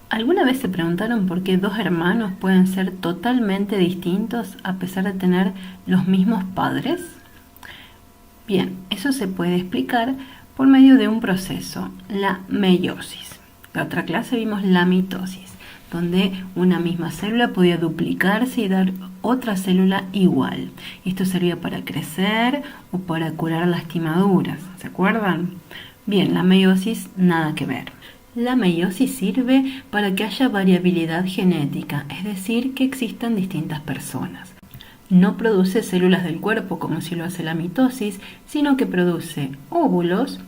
¿Alguna vez se preguntaron por qué dos hermanos pueden ser totalmente distintos a pesar de tener los mismos padres? Bien, eso se puede explicar por medio de un proceso, la meiosis. En la otra clase vimos la mitosis, donde una misma célula podía duplicarse y dar otra célula igual. Esto servía para crecer o para curar lastimaduras, ¿se acuerdan? Bien, la meiosis nada que ver. La meiosis sirve para que haya variabilidad genética, es decir, que existan distintas personas. No produce células del cuerpo como si lo hace la mitosis, sino que produce óvulos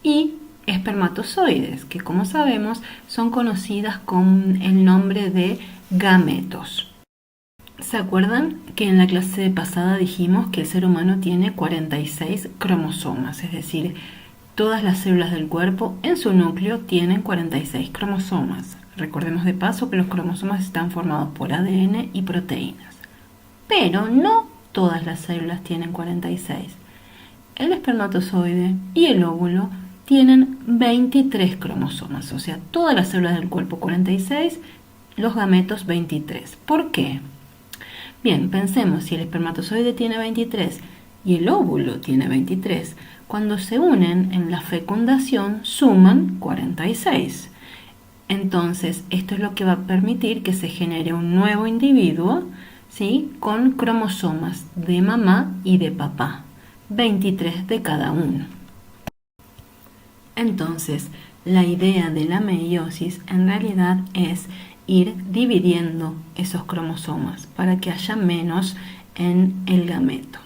y espermatozoides, que como sabemos son conocidas con el nombre de gametos. ¿Se acuerdan que en la clase pasada dijimos que el ser humano tiene 46 cromosomas? Es decir, todas las células del cuerpo en su núcleo tienen 46 cromosomas. Recordemos de paso que los cromosomas están formados por ADN y proteínas. Pero no todas las células tienen 46. El espermatozoide y el óvulo tienen 23 cromosomas, o sea, todas las células del cuerpo 46, los gametos 23. ¿Por qué? Bien, pensemos, si el espermatozoide tiene 23 y el óvulo tiene 23, cuando se unen en la fecundación suman 46. Entonces, esto es lo que va a permitir que se genere un nuevo individuo, ¿sí?, con cromosomas de mamá y de papá, 23 de cada uno. Entonces, la idea de la meiosis en realidad es ir dividiendo esos cromosomas para que haya menos en el gameto.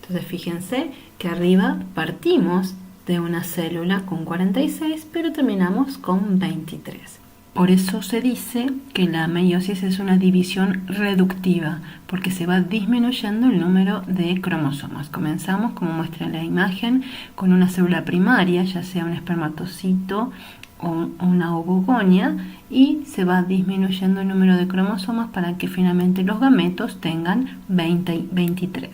Entonces, fíjense que arriba partimos de una célula con 46, pero terminamos con 23. Por eso se dice que la meiosis es una división reductiva, porque se va disminuyendo el número de cromosomas. Comenzamos, como muestra la imagen, con una célula primaria, ya sea un espermatocito o una ovogonia, y se va disminuyendo el número de cromosomas para que finalmente los gametos tengan 23.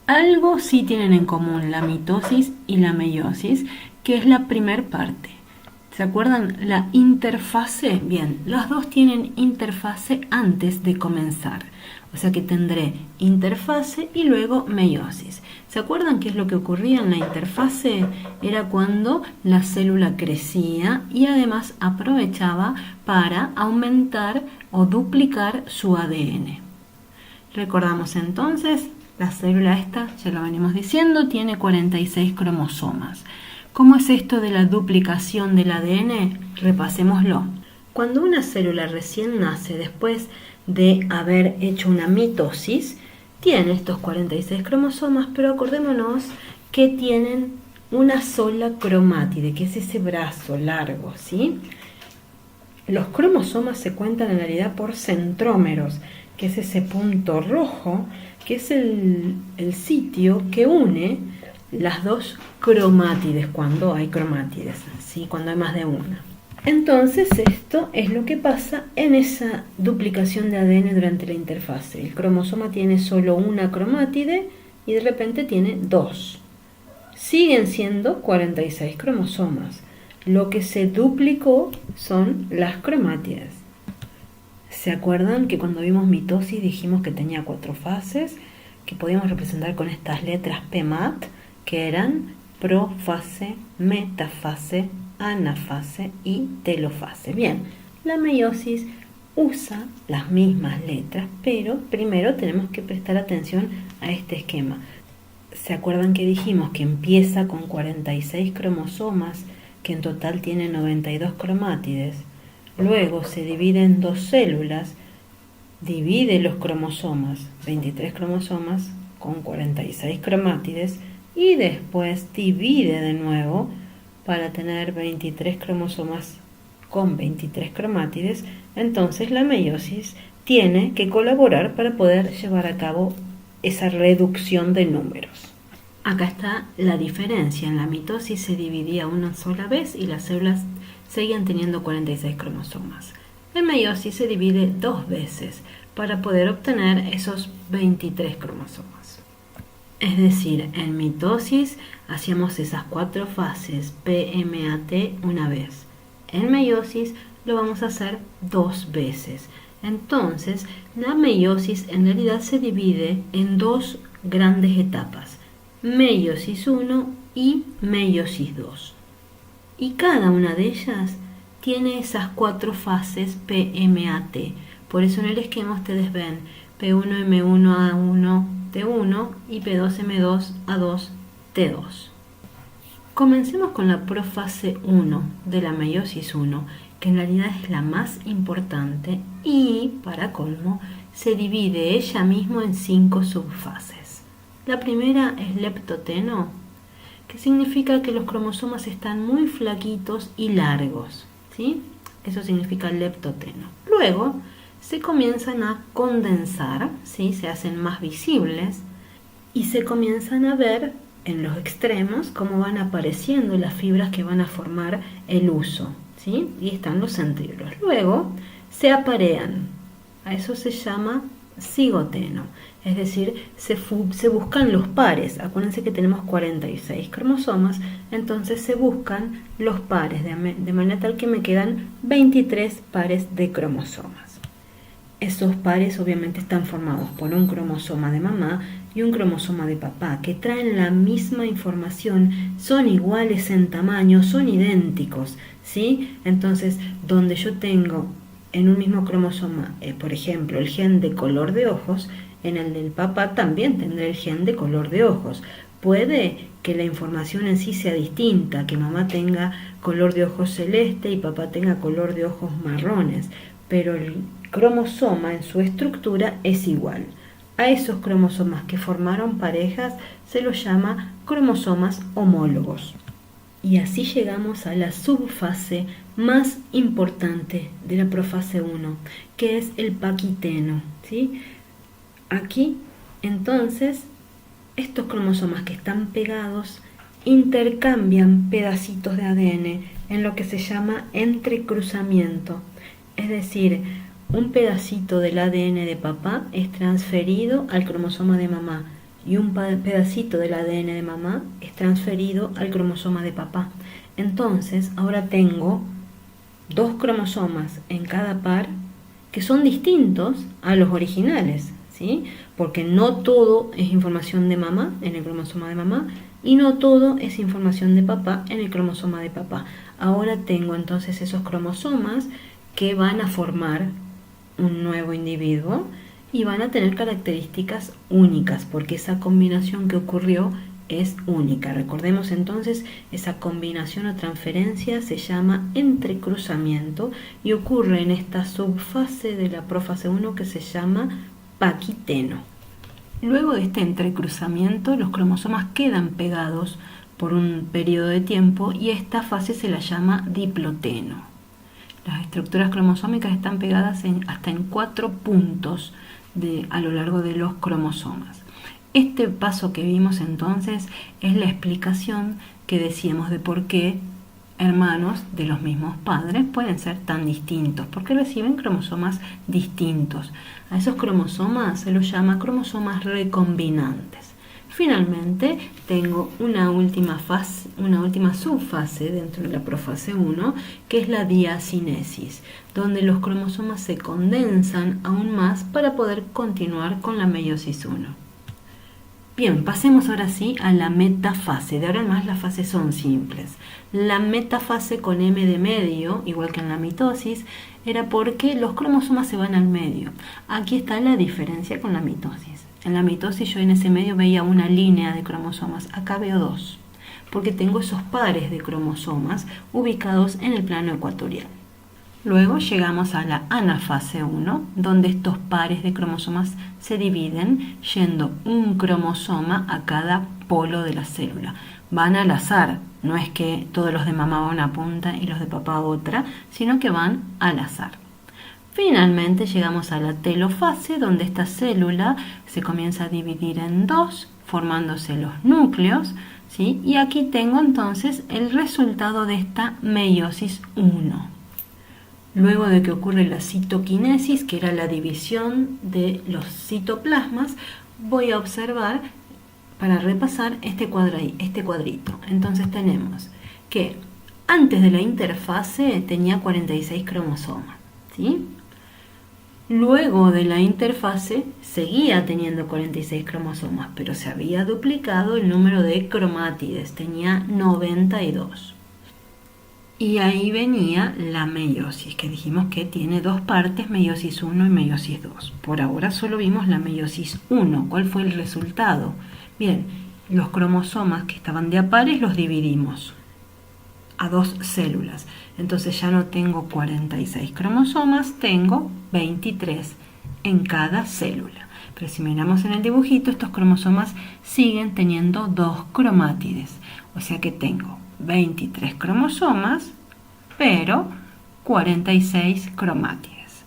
Algo sí tienen en común la mitosis y la meiosis, que es la primer parte. ¿Se acuerdan? La interfase. Bien, las dos tienen interfase antes de comenzar. O sea que tendré interfase y luego meiosis. ¿Se acuerdan qué es lo que ocurría en la interfase? Era cuando la célula crecía y además aprovechaba para aumentar o duplicar su ADN. Recordamos entonces, la célula esta, ya lo venimos diciendo, tiene 46 cromosomas. ¿Cómo es esto de la duplicación del ADN? Repasémoslo. Cuando una célula recién nace después de haber hecho una mitosis, tiene estos 46 cromosomas, pero acordémonos que tienen una sola cromátide, que es ese brazo largo, ¿sí? Los cromosomas se cuentan en realidad por centrómeros, que es ese punto rojo, que es el sitio que une las dos cromátides, cuando hay cromátides, ¿sí?, cuando hay más de una. Entonces esto es lo que pasa en esa duplicación de ADN durante la interfase. El cromosoma tiene solo una cromátide y de repente tiene dos. Siguen siendo 46 cromosomas. Lo que se duplicó son las cromátides. ¿Se acuerdan que cuando vimos mitosis dijimos que tenía 4 fases, que podíamos representar con estas letras PMAT, que eran profase, metafase, anafase y telofase? Bien, la meiosis usa las mismas letras, pero primero tenemos que prestar atención a este esquema. ¿Se acuerdan que dijimos que empieza con 46 cromosomas, que en total tiene 92 cromátides? Luego se divide en dos células, divide los cromosomas, 23 cromosomas con 46 cromátides, y después divide de nuevo para tener 23 cromosomas con 23 cromátides. Entonces la meiosis tiene que colaborar para poder llevar a cabo esa reducción de números. Acá está la diferencia. En la mitosis se dividía una sola vez y las células seguían teniendo 46 cromosomas. En meiosis se divide 2 veces para poder obtener esos 23 cromosomas. Es decir, en mitosis hacíamos esas 4 fases PMAT una vez. En meiosis lo vamos a hacer 2 veces. Entonces, la meiosis en realidad se divide en 2 grandes etapas, meiosis 1 y meiosis 2. Y cada una de ellas tiene esas 4 fases PMAT. Por eso en el esquema ustedes ven P1, M1, A1, T1 y P2, M2, A2, T2. Comencemos con la profase 1 de la meiosis 1, que en realidad es la más importante y, para colmo, se divide ella misma en 5 subfases. La primera es leptoteno, que significa que los cromosomas están muy flaquitos y largos, ¿sí? Eso significa leptoteno. Luego se comienzan a condensar, ¿sí? Se hacen más visibles y se comienzan a ver en los extremos cómo van apareciendo las fibras que van a formar el huso, ¿sí? Y están los centríolos. Luego se aparean, a eso se llama cigoteno, es decir, se buscan los pares. Acuérdense que tenemos 46 cromosomas, entonces se buscan los pares, de manera tal que me quedan 23 pares de cromosomas. Esos pares obviamente están formados por un cromosoma de mamá y un cromosoma de papá, que traen la misma información, son iguales en tamaño, son idénticos, ¿sí? Entonces, donde yo tengo en un mismo cromosoma, por ejemplo, el gen de color de ojos, en el del papá también tendré el gen de color de ojos. Puede que la información en sí sea distinta, que mamá tenga color de ojos celeste y papá tenga color de ojos marrones, pero el cromosoma en su estructura es igual. A esos cromosomas que formaron parejas se los llama cromosomas homólogos. Y así llegamos a la subfase más importante de la profase 1, que es el paquiteno, ¿sí? Aquí, entonces, estos cromosomas que están pegados intercambian pedacitos de ADN en lo que se llama entrecruzamiento. Es decir, un pedacito del ADN de papá es transferido al cromosoma de mamá y un pedacito del ADN de mamá es transferido al cromosoma de papá. Entonces, ahora tengo 2 cromosomas en cada par que son distintos a los originales, ¿sí? Porque no todo es información de mamá en el cromosoma de mamá y no todo es información de papá en el cromosoma de papá. Ahora tengo entonces esos cromosomas que van a formar un nuevo individuo y van a tener características únicas porque esa combinación que ocurrió es única. Recordemos entonces, esa combinación o transferencia se llama entrecruzamiento y ocurre en esta subfase de la profase 1 que se llama paquiteno. Luego de este entrecruzamiento, los cromosomas quedan pegados por un periodo de tiempo y esta fase se la llama diploteno. Las estructuras cromosómicas están pegadas hasta en 4 puntos a lo largo de los cromosomas. Este paso que vimos entonces es la explicación que decíamos de por qué hermanos de los mismos padres pueden ser tan distintos, porque reciben cromosomas distintos. A esos cromosomas se los llama cromosomas recombinantes. Finalmente tengo una última subfase dentro de la profase 1, que es la diacinesis, donde los cromosomas se condensan aún más para poder continuar con la meiosis 1. Bien, pasemos ahora sí a la metafase. De ahora en más las fases son simples. La metafase con M de medio, igual que en la mitosis, era porque los cromosomas se van al medio. Aquí está la diferencia con la mitosis. En la mitosis yo en ese medio veía una línea de cromosomas, acá veo 2, porque tengo esos pares de cromosomas ubicados en el plano ecuatorial. Luego llegamos a la anafase 1, donde estos pares de cromosomas se dividen yendo un cromosoma a cada polo de la célula. Van al azar, no es que todos los de mamá van a una punta y los de papá a otra, sino que van al azar. Finalmente llegamos a la telofase, donde esta célula se comienza a dividir en 2, formándose los núcleos, ¿sí? Y aquí tengo entonces el resultado de esta meiosis 1. Luego de que ocurre la citoquinesis, que era la división de los citoplasmas, voy a observar, para repasar, este cuadrito. Entonces tenemos que Antes de la interfase tenía 46 cromosomas, ¿sí? Luego de la interfase seguía teniendo 46 cromosomas, pero se había duplicado el número de cromátides, tenía 92. Y ahí venía la meiosis, que dijimos que tiene dos partes, meiosis 1 y meiosis 2. Por ahora solo vimos la meiosis 1. ¿Cuál fue el resultado? Bien, los cromosomas que estaban de a pares los dividimos a dos células. Entonces ya no tengo 46 cromosomas, tengo 23 en cada célula. Pero si miramos en el dibujito, estos cromosomas siguen teniendo dos cromátides. O sea que tengo 23 cromosomas, pero 46 cromátides.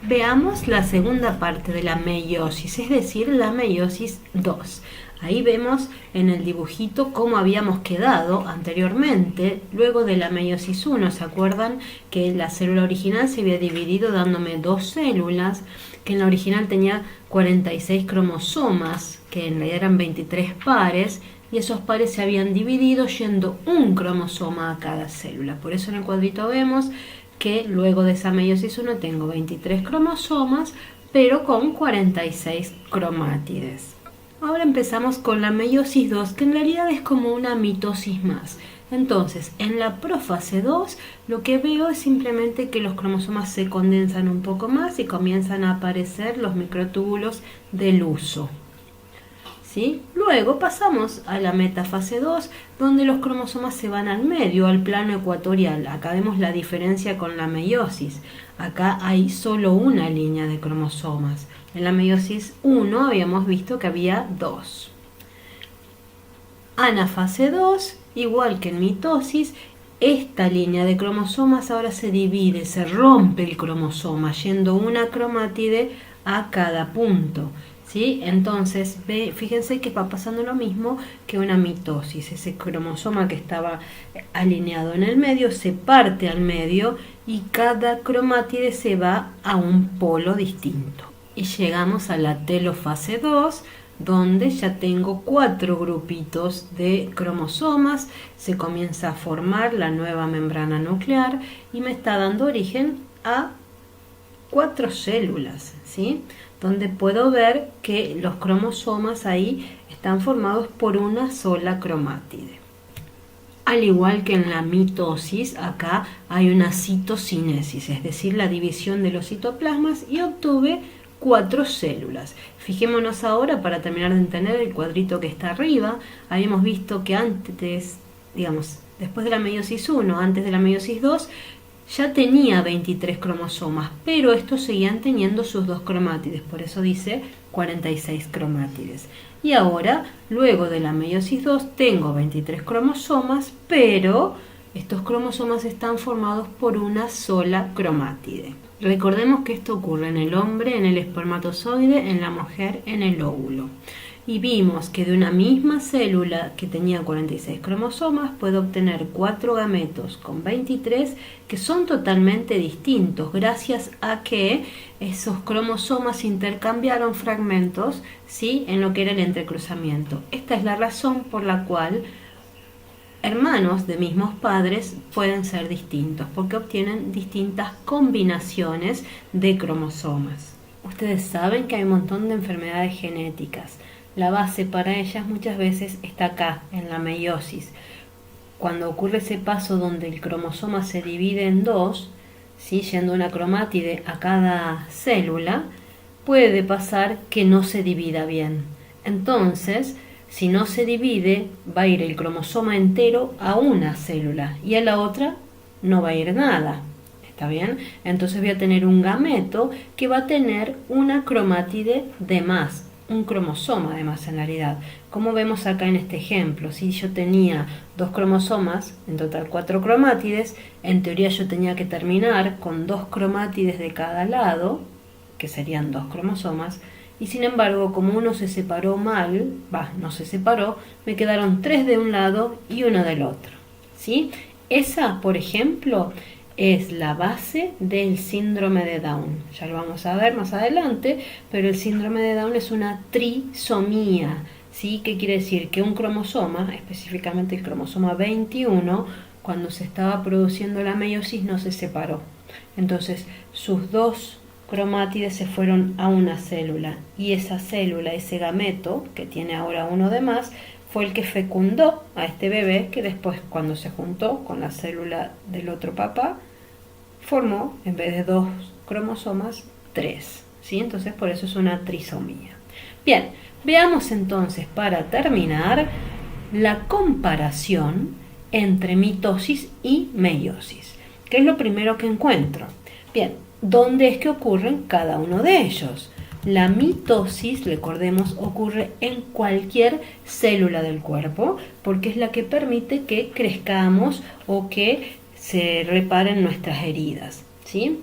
Veamos la segunda parte de la meiosis, es decir, la meiosis 2. Ahí vemos en el dibujito cómo habíamos quedado anteriormente, luego de la meiosis 1. ¿Se acuerdan que la célula original se había dividido dándome dos células? Que en la original tenía 46 cromosomas, que en realidad eran 23 pares, y esos pares se habían dividido yendo un cromosoma a cada célula. Por eso en el cuadrito vemos que luego de esa meiosis 1 tengo 23 cromosomas, pero con 46 cromátides. Ahora empezamos con la meiosis 2, que en realidad es como una mitosis más. Entonces, en la prófase 2, lo que veo es simplemente que los cromosomas se condensan un poco más y comienzan a aparecer los microtúbulos del huso. ¿Sí? Luego pasamos a la metafase 2, donde los cromosomas se van al medio, al plano ecuatorial. Acá vemos la diferencia con la meiosis. Acá hay solo una línea de cromosomas. En la meiosis 1 habíamos visto que había dos. Anafase 2, igual que en mitosis, esta línea de cromosomas ahora se divide, se rompe el cromosoma, yendo una cromátide a cada punto. ¿Sí? Entonces, fíjense que va pasando lo mismo que una mitosis. Ese cromosoma que estaba alineado en el medio se parte al medio y cada cromátide se va a un polo distinto. Y llegamos a la telofase 2, donde ya tengo 4 grupitos de cromosomas, se comienza a formar la nueva membrana nuclear y me está dando origen a 4 células, ¿sí? Donde puedo ver que los cromosomas ahí están formados por una sola cromátide. Al igual que en la mitosis, acá hay una citocinesis, es decir, la división de los citoplasmas, y obtuve 4 células. Fijémonos ahora, para terminar de entender el cuadrito que está arriba, habíamos visto que antes, después de la meiosis 1, antes de la meiosis 2, ya tenía 23 cromosomas, pero estos seguían teniendo sus dos cromátides, por eso dice 46 cromátides. Y ahora, luego de la meiosis 2, tengo 23 cromosomas, pero estos cromosomas están formados por una sola cromátide. Recordemos que esto ocurre en el hombre, en el espermatozoide, en la mujer, en el óvulo. Y vimos que de una misma célula que tenía 46 cromosomas puedo obtener 4 gametos con 23 que son totalmente distintos gracias a que esos cromosomas intercambiaron fragmentos, ¿sí?, en lo que era el entrecruzamiento. Esta es la razón por la cual hermanos de mismos padres pueden ser distintos, porque obtienen distintas combinaciones de cromosomas. Ustedes saben que hay un montón de enfermedades genéticas. La base para ellas muchas veces está acá, en la meiosis. Cuando ocurre ese paso donde el cromosoma se divide en dos, ¿sí?, yendo una cromátide a cada célula, puede pasar que no se divida bien. Entonces, si no se divide, va a ir el cromosoma entero a una célula y a la otra no va a ir nada. ¿Está bien? Entonces voy a tener un gameto que va a tener una cromátide de más, un cromosoma de más en realidad. Como vemos acá en este ejemplo, si yo tenía 2 cromosomas, en total 4 cromátides, en teoría yo tenía que terminar con 2 cromátides de cada lado, que serían 2 cromosomas, y sin embargo, como uno se separó mal, no se separó, me quedaron 3 de un lado y 1 del otro, ¿sí? Esa, por ejemplo, es la base del síndrome de Down. Ya lo vamos a ver más adelante, pero el síndrome de Down es una trisomía, ¿sí? ¿Qué quiere decir? Que un cromosoma, específicamente el cromosoma 21, cuando se estaba produciendo la meiosis no se separó. Entonces sus dos cromátides se fueron a una célula y esa célula, ese gameto, que tiene ahora uno de más, fue el que fecundó a este bebé que después cuando se juntó con la célula del otro papá, formó, en vez de 2 cromosomas, 3. ¿Sí? Entonces por eso es una trisomía. Bien, veamos entonces para terminar la comparación entre mitosis y meiosis. ¿Qué es lo primero que encuentro? Bien, ¿dónde es que ocurren cada uno de ellos? La mitosis, recordemos, ocurre en cualquier célula del cuerpo porque es la que permite que crezcamos o que se reparen nuestras heridas, ¿sí?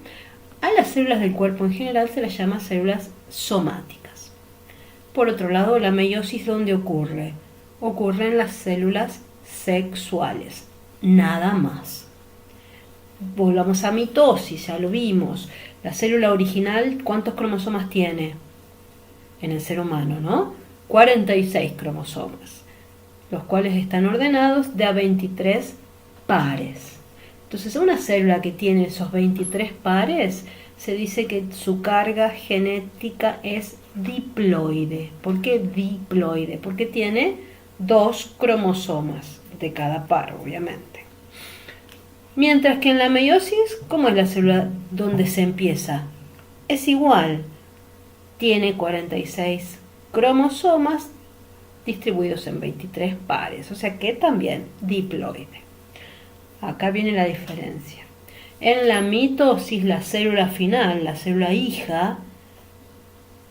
A las células del cuerpo en general se las llama células somáticas. Por otro lado, la meiosis, ¿dónde ocurre? Ocurre en las células sexuales, nada más. Volvamos a mitosis, ya lo vimos. La célula original, ¿cuántos cromosomas tiene? En el ser humano, ¿no? 46 cromosomas, los cuales están ordenados de a 23 pares. Entonces, una célula que tiene esos 23 pares, se dice que su carga genética es diploide. ¿Por qué diploide? Porque tiene 2 cromosomas de cada par, obviamente. Mientras que en la meiosis, ¿cómo es la célula donde se empieza? Es igual. Tiene 46 cromosomas distribuidos en 23 pares, o sea que también diploide. Acá viene la diferencia. En la mitosis, la célula final, la célula hija,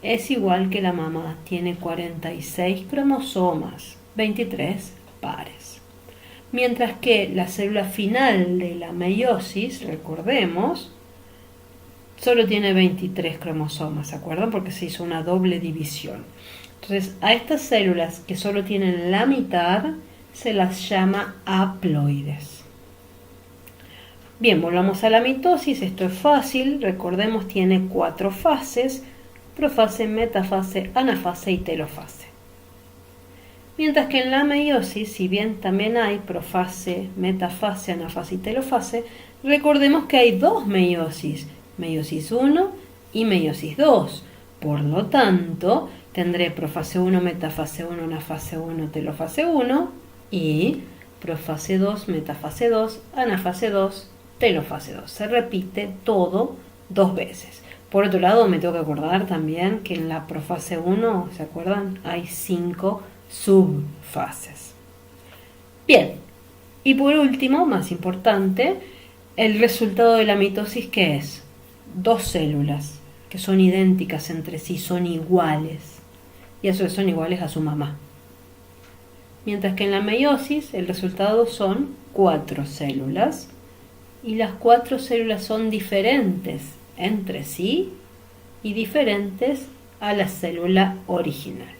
es igual que la mamá, tiene 46 cromosomas, 23 pares. Mientras que la célula final de la meiosis, recordemos, solo tiene 23 cromosomas, ¿se acuerdan? Porque se hizo una doble división. Entonces, a estas células que solo tienen la mitad, se las llama haploides. Bien, volvamos a la mitosis, esto es fácil, recordemos tiene 4 fases, profase, metafase, anafase y telofase. Mientras que en la meiosis, si bien también hay profase, metafase, anafase y telofase, recordemos que hay 2 meiosis, meiosis 1 y meiosis 2. Por lo tanto, tendré profase 1, metafase 1, anafase 1, telofase 1 y profase 2, metafase 2, anafase 2, telofase 2. Se repite todo 2 veces. Por otro lado, me tengo que acordar también que en la profase 1, ¿se acuerdan? Hay 5 subfases. Bien, y por último, más importante, el resultado de la mitosis, ¿qué es? 2 células que son idénticas entre sí, son iguales. Y eso son iguales a su mamá. Mientras que en la meiosis el resultado son 4 células. Y las 4 células son diferentes entre sí y diferentes a la célula original.